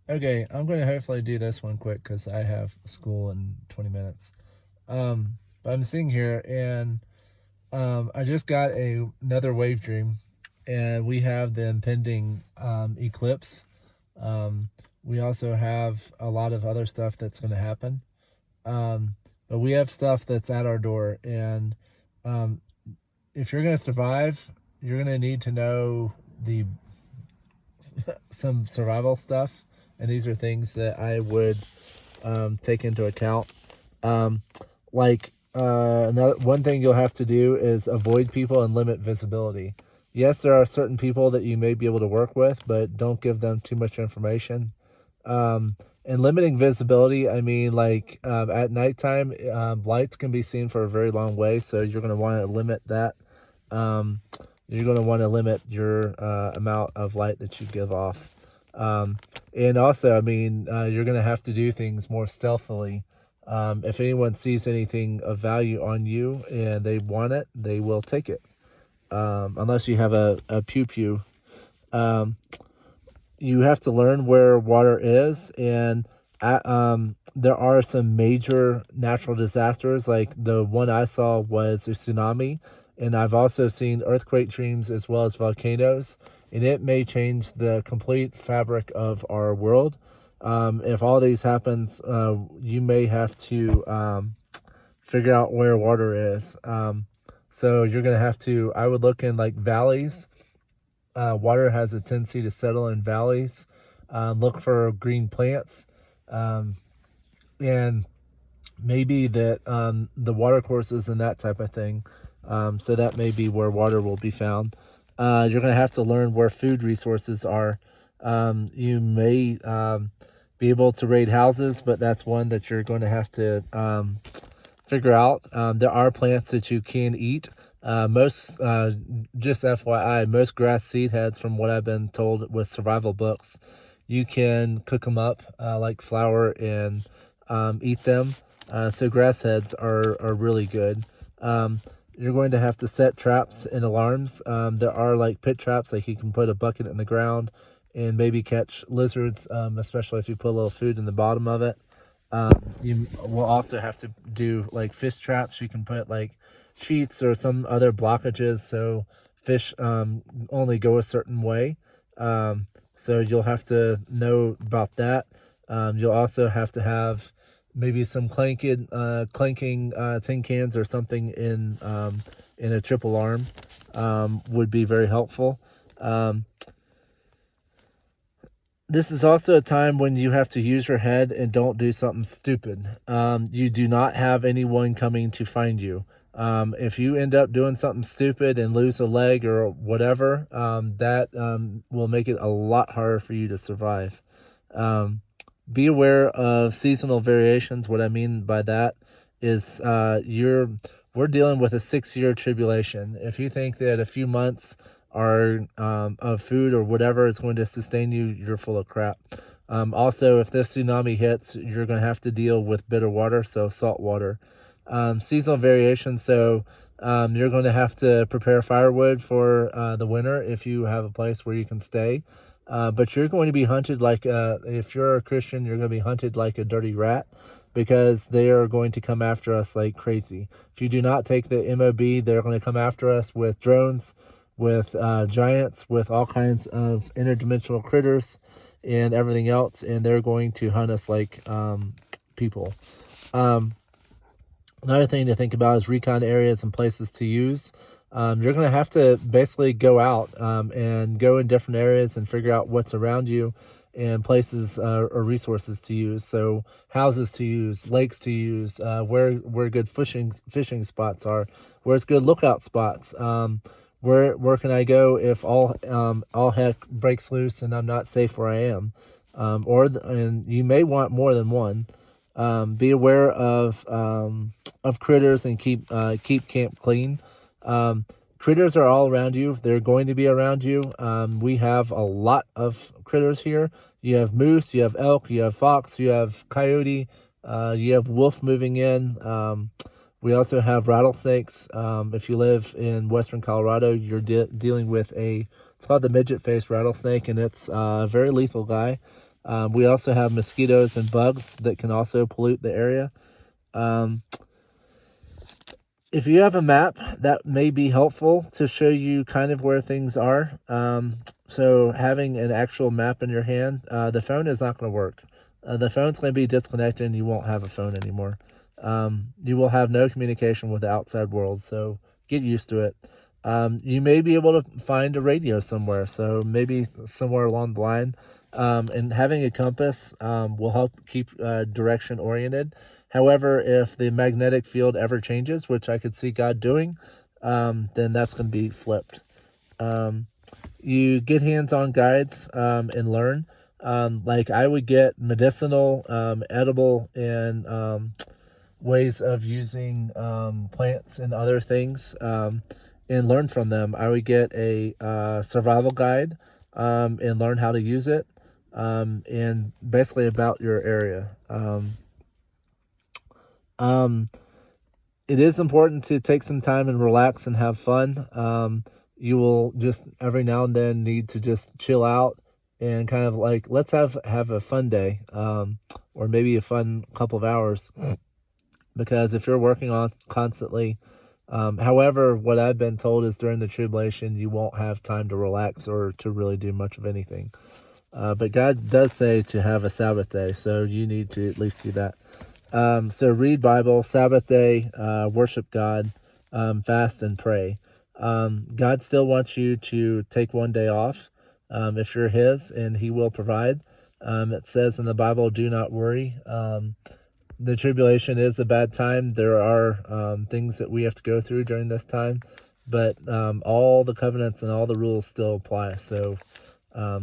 Okay, I'm going to hopefully do this one quick because I have school in 20 minutes. But I'm sitting here and I just got another wave dream, and we have the impending eclipse. Um, we also have a lot of other stuff that's going to happen. Um, but we have stuff that's at our door, and um, if you're going to survive, you're going to need to know the some survival stuff, and these are things that I would take into account. Um, another one thing you'll have to do is avoid people and limit visibility. Yes, there are certain people that you may be able to work with, but don't give them too much information. And limiting visibility, I mean, at nighttime, lights can be seen for a very long way, so you're going to want to limit that. Um, you're going to want to limit your amount of light that you give off. Um, and also, I mean, you're going to have to do things more stealthily. If anyone sees anything of value on you and they want it, they will take it. Unless you have a pew pew. Um, you have to learn where water is, and there are some major natural disasters. Like the one I saw was a tsunami, and I've also seen earthquake dreams as well as volcanoes, and it may change the complete fabric of our world. If all these happens, you may have to figure out where water is. So you're gonna have to. I would look in like valleys. Water has a tendency to settle in valleys. Look for green plants, um, and maybe that the water courses and that type of thing. So that may be where water will be found. You're going to have to learn where food resources are. You may be able to raid houses, but that's one that you're going to have to figure out. There are plants that you can eat. Just FYI, most grass seed heads, from what I've been told with survival books, you can cook them up like flour and eat them. So grass heads are really good. You're going to have to set traps and alarms. There are like pit traps, like you can put a bucket in the ground and maybe catch lizards, especially if you put a little food in the bottom of it. You will also have to do like fish traps. You can put like sheets or some other blockages so fish only go a certain way. So you'll have to know about that. You'll also have to have maybe some clanking tin cans or something in a triple arm would be very helpful. Um, this is also a time when you have to use your head and don't do something stupid. You do not have anyone coming to find you. If you end up doing something stupid and lose a leg or whatever, that will make it a lot harder for you to survive. Um, be aware of seasonal variations. What I mean by that is we're dealing with a 6 year tribulation. If you think that a few months are of food or whatever is going to sustain you, you're full of crap. Also, if this tsunami hits, you're going to have to deal with bitter water, so salt water. Seasonal variation, so you're going to have to prepare firewood for the winter if you have a place where you can stay. But you're going to be hunted if you're a Christian, you're going to be hunted like a dirty rat because they are going to come after us like crazy. If you do not take the MOB, they're going to come after us with drones, with giants, with all kinds of interdimensional critters and everything else, and they're going to hunt us like people. Um, Another thing to think about is recon areas and places to use. You're going to have to basically go out and go in different areas and figure out what's around you and places or resources to use. So houses to use, lakes to use, where good fishing spots are, where's good lookout spots. Where can I go if all heck breaks loose and I'm not safe where I am? And you may want more than one. Be aware of critters and keep camp clean. Critters are all around you. They're going to be around you. We have a lot of critters here. You have moose, you have elk, you have fox, you have coyote, you have wolf moving in. We also have rattlesnakes. If you live in western Colorado, you're dealing with it's called the midget face rattlesnake, and it's a very lethal guy. We also have mosquitoes and bugs that can also pollute the area. Um, if you have a map, that may be helpful to show you kind of where things are. So having an actual map in your hand, the phone is not going to work. The phone's going to be disconnected and you won't have a phone anymore. You will have no communication with the outside world, so get used to it. You may be able to find a radio somewhere, so maybe somewhere along the line. And having a compass will help keep direction oriented. However, if the magnetic field ever changes, which I could see God doing, then that's going to be flipped. You get hands-on guides and learn. Like I would get medicinal, edible, and ways of using plants and other things and learn from them. I would get a survival guide and learn how to use it and basically about your area. It is important to take some time and relax and have fun. You will just every now and then need to just chill out and kind of like let's have a fun day or maybe a fun couple of hours because if you're working on constantly, however, what I've been told is during the tribulation you won't have time to relax or to really do much of anything. But God does say to have a Sabbath day, so you need to at least do that. So read Bible, Sabbath day, worship God, fast and pray. God still wants you to take one day off if you're His, and He will provide. It says in the Bible, do not worry. The tribulation is a bad time. There are things that we have to go through during this time, but all the covenants and all the rules still apply. So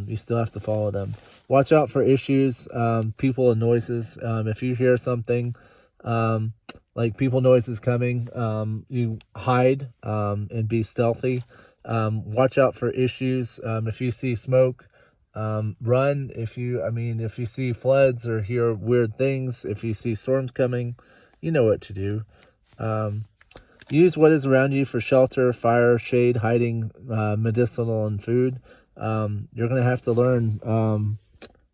you still have to follow them. Watch out for issues, people and noises. If you hear something like people noises coming, you hide and be stealthy. Watch out for issues. If you see smoke, run. If you see floods or hear weird things, if you see storms coming, you know what to do. Use what is around you for shelter, fire, shade, hiding, medicinal, and food. You're going to have to learn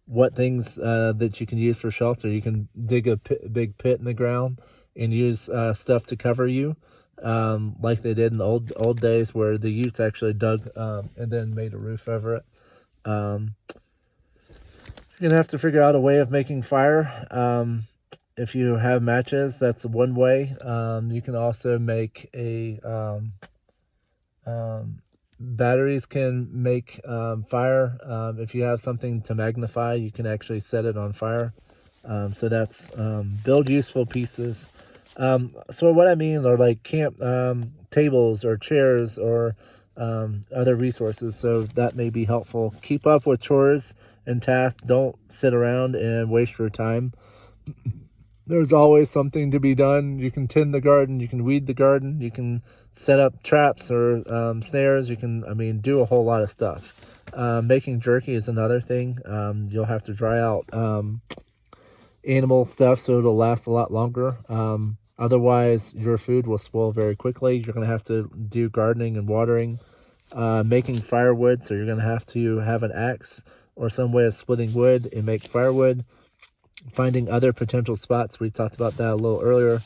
what things that you can use for shelter. You can dig a big pit in the ground and use stuff to cover you, like they did in the old days where the youth actually dug and then made a roof over it. You're going to have to figure out a way of making fire. If you have matches, that's one way. You can also make batteries can make fire. If you have something to magnify, you can actually set it on fire. So that's build useful pieces. So what I mean are like camp tables or chairs or other resources. So that may be helpful. Keep up with chores and tasks. Don't sit around and waste your time. There's always something to be done. You can tend the garden, you can weed the garden, you can set up traps or snares, you can, do a whole lot of stuff. Making jerky is another thing. You'll have to dry out animal stuff so it'll last a lot longer. Otherwise, your food will spoil very quickly. You're going to have to do gardening and watering. Making firewood, so you're going to have an axe or some way of splitting wood and make firewood. Finding other potential spots. We talked about that a little earlier.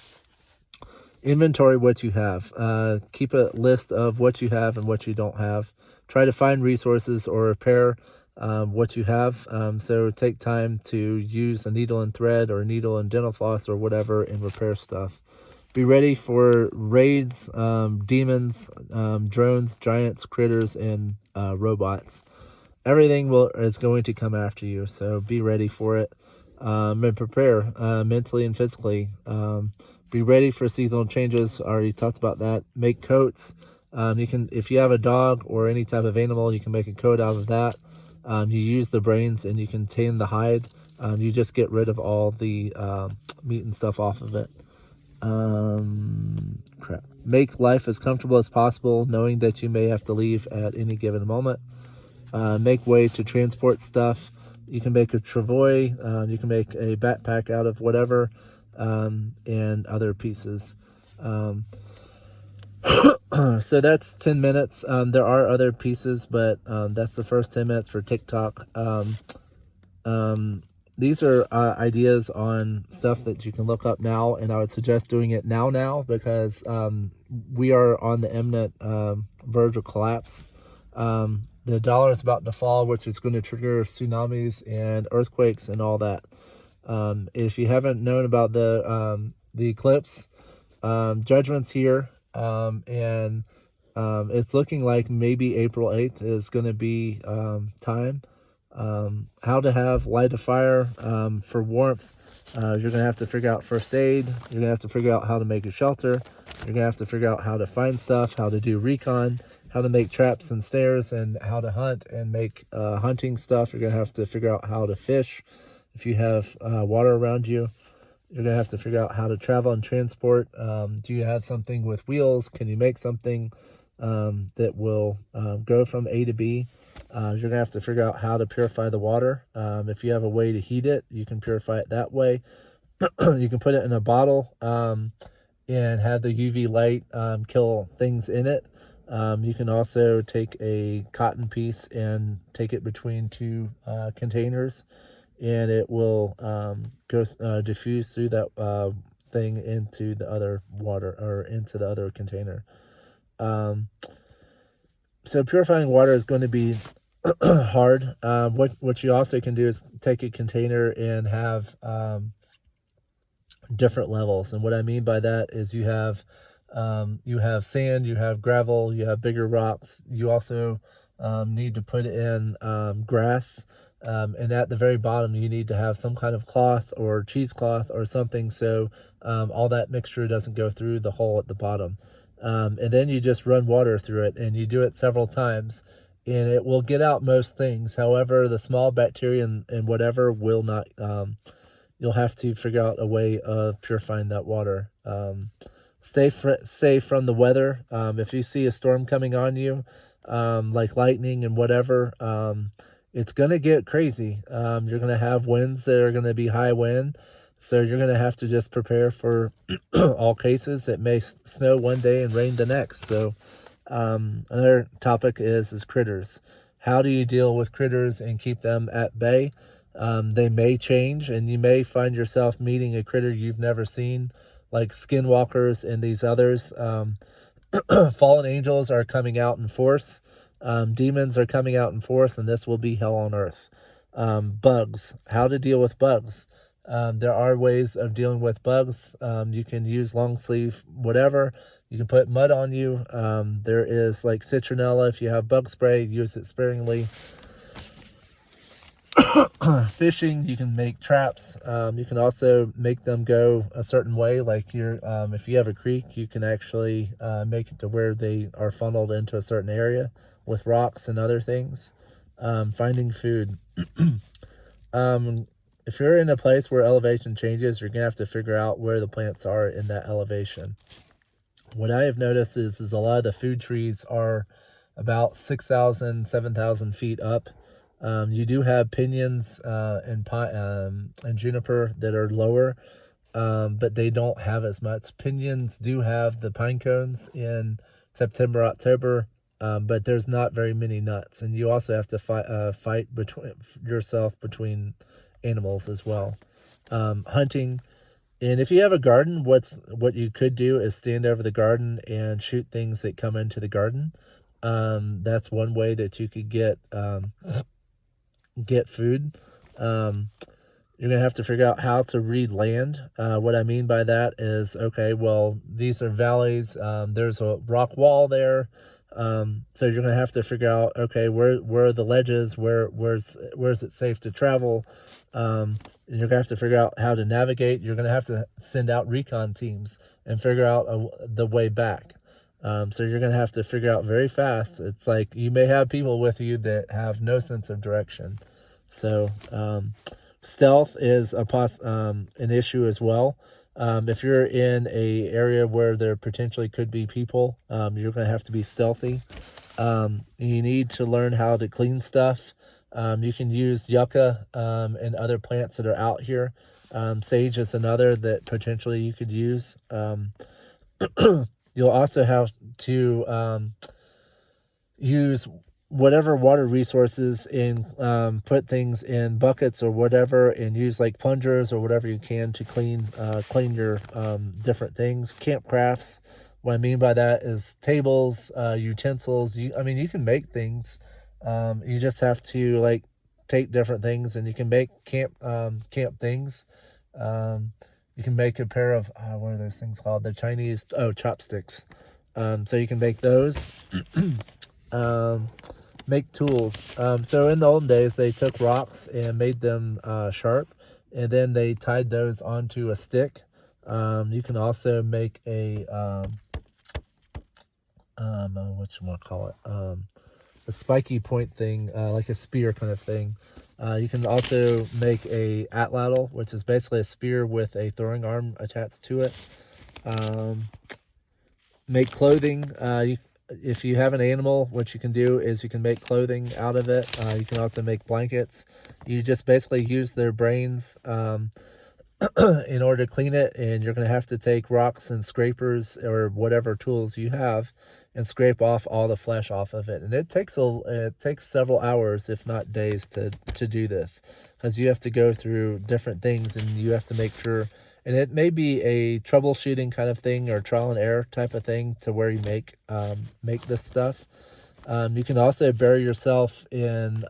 Inventory what you have. Keep a list of what you have and what you don't have. Try to find resources or repair what you have. So take time to use a needle and thread or needle and dental floss or whatever and repair stuff. Be ready for raids, demons, drones, giants, critters, and robots. Everything is going to come after you, so be ready for it. And prepare mentally and physically. Be ready for seasonal changes. I already talked about that. Make coats. You can, if you have a dog or any type of animal, you can make a coat out of that. You use the brains and you can tan the hide. You just get rid of all the meat and stuff off of it. Crap. Make life as comfortable as possible, knowing that you may have to leave at any given moment. Make way to transport stuff. You can make a travois, you can make a backpack out of whatever, and other pieces. So that's 10 minutes. There are other pieces, but that's the first 10 minutes for TikTok. These are ideas on stuff that you can look up now, and I would suggest doing it now because we are on the imminent verge of collapse. The dollar is about to fall, which is going to trigger tsunamis and earthquakes and all that. If you haven't known about the eclipse, judgment's here, and it's looking like maybe April 8th is going to be time. How to light a fire for warmth. You're going to have to figure out first aid. You're going to have to figure out how to make a shelter. You're going to have to figure out how to find stuff, how to do recon, how to make traps and snares, and how to hunt and make hunting stuff. You're going to have to figure out how to fish if you have water around you. You're going to have to figure out how to travel and transport. Do you have something with wheels? Can you make something that will go from A to B? You're going to have to figure out how to purify the water. If you have a way to heat it, you can purify it that way. You can put it in a bottle and have the UV light kill things in it. You can also take a cotton piece and take it between two containers, and it will diffuse through that thing into the other water, or into the other container. So purifying water is going to be hard. What you also can do is take a container and have different levels. And what I mean by that is you have sand, you have gravel, you have bigger rocks. You also need to put in grass. And at the very bottom, you need to have some kind of cloth or cheesecloth or something, so all that mixture doesn't go through the hole at the bottom. And then you just run water through it, and you do it several times, and it will get out most things. However, the small bacteria and whatever will not. You'll have to figure out a way of purifying that water. Stay safe from the weather. If you see a storm coming on you, like lightning and whatever, it's going to get crazy. You're going to have winds that are going to be high wind. So you're going to have to just prepare for all cases. It may snow one day and rain the next. So another topic is critters. How do you deal with critters and keep them at bay? They may change, and you may find yourself meeting a critter you've never seen, like skinwalkers and these others. Fallen angels are coming out in force. Demons are coming out in force, and this will be hell on earth. Bugs. How to deal with bugs. There are ways of dealing with bugs. You can use long sleeve, whatever. You can put mud on you. There is like citronella. If you have bug spray, use it sparingly. Fishing, you can make traps. You can also make them go a certain way. Like if you have a creek, you can actually make it to where they are funneled into a certain area with rocks and other things. Finding food. If you're in a place where elevation changes, you're gonna have to figure out where the plants are in that elevation. What I have noticed is a lot of the food trees are about 6,000, 7,000 feet up. You do have pinions and juniper that are lower, but they don't have as much. Pinions do have the pine cones in September, October, but there's not very many nuts. And you also have to fight between animals as well. Hunting. And if you have a garden, what you could do is stand over the garden and shoot things that come into the garden. That's one way that you could get food. You're going to have to figure out how to read land. What I mean by that is, okay, well, these are valleys. There's a rock wall there. So you're going to have to figure out, okay, where are the ledges? Where's it safe to travel? And you're going to have to figure out how to navigate. You're going to have to send out recon teams and figure out the way back. So you're going to have to figure out very fast. It's like you may have people with you that have no sense of direction. So stealth is an issue as well. If you're in a area where there potentially could be people, you're going to have to be stealthy. You need to learn how to clean stuff. You can use yucca and other plants that are out here. Sage is another that potentially you could use. You'll also have to use whatever water resources and put things in buckets or whatever, and use like plungers or whatever you can to clean your different things. Camp crafts. What I mean by that is tables, utensils. I mean, you can make things. You just have to like take different things, and you can make camp things. Um, you can make a pair of what are those things called? The Chinese chopsticks. So you can make those. um, Make tools. So in the olden days, they took rocks and made them sharp, and then they tied those onto a stick. You can also make what you want to call it, a spiky point thing, like a spear kind of thing. You can also make a atlatl, which is basically a spear with a throwing arm attached to it. Make clothing. If you have an animal, what you can do is you can make clothing out of it. You can also make blankets. You just basically use their brains in order to clean it, and you're going to have to take rocks and scrapers or whatever tools you have and scrape off all the flesh off of it. And it takes several hours, if not days, to do this, because you have to go through different things, and you have to make sure. And it may be a troubleshooting kind of thing or trial and error type of thing to where you make this stuff. You can also bury yourself in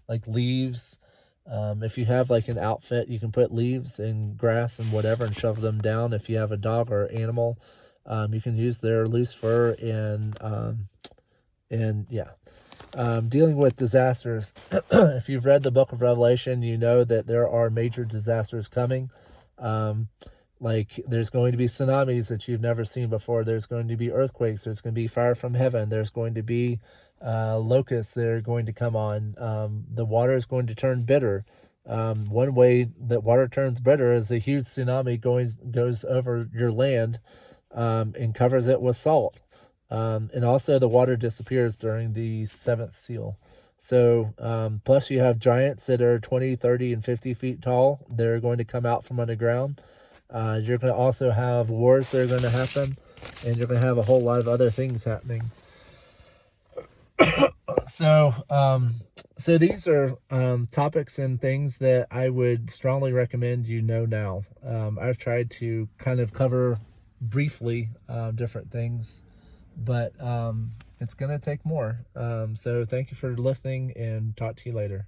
like leaves. If you have like an outfit, you can put leaves and grass and whatever and shovel them down. If you have a dog or animal, you can use their loose fur and yeah. Dealing with disasters. If you've read the book of Revelation, you know that there are major disasters coming. Like there's going to be tsunamis that you've never seen before. There's going to be earthquakes. There's going to be fire from heaven. There's going to be locusts that are going to come on. The water is going to turn bitter. One way that water turns bitter is a huge tsunami goes over your land and covers it with salt. And also the water disappears during the seventh seal. So plus you have giants that are 20, 30, and 50 feet tall. They're going to come out from underground. You're going to also have wars that are going to happen, and you're going to have a whole lot of other things happening. So these are topics and things that I would strongly recommend you know now. I've tried to kind of cover briefly different things, but it's going to take more. So thank you for listening, and talk to you later.